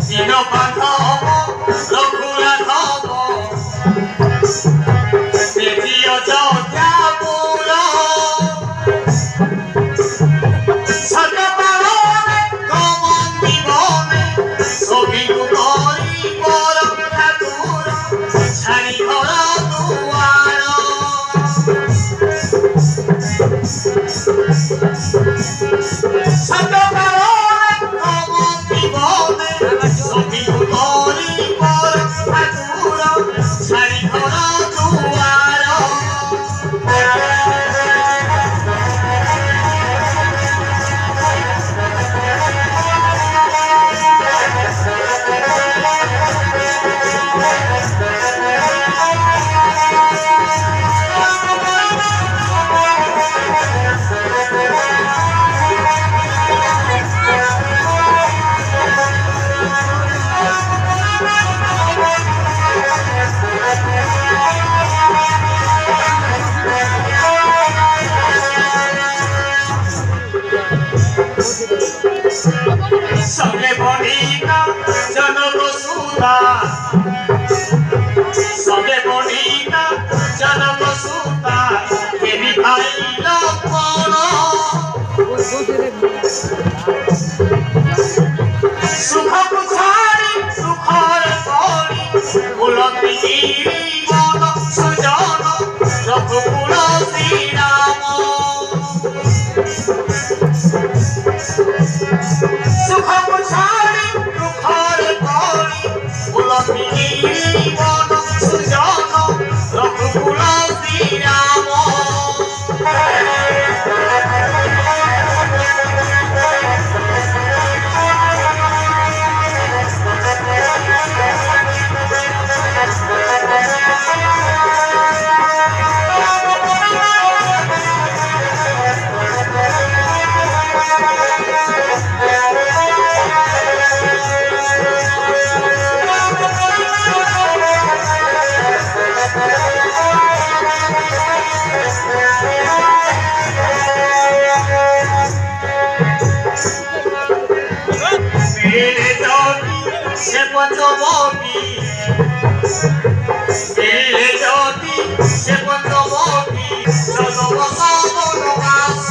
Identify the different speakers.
Speaker 1: দিন বান্ধব রঘুরাঘব বেটিও যোদ্ধা মূল সর্বপালনে গমন জীবনে সবিকু করি পর ঠাকুর ছাড়ি ঘর দুয়ার সর্বপালনে গমন জীবনে সবিকু করি পর ঠাকুর ছাড়ি ঘর দুয়ার सबले बढ़िया जनक सुधा सबले बढ़िया जनक सुधा केवी भाई लपण सुख को छाड़ी सुखर करी बुलंदी गिरी मन सुजन रघुकुल श्री राम सुख को छाड़ी दुखर करी बुलंदी गिरी मन सुजन रघुकुल श्री राम से पंचवटी दिले ज्योति से पंचवटी चलो बसवनवास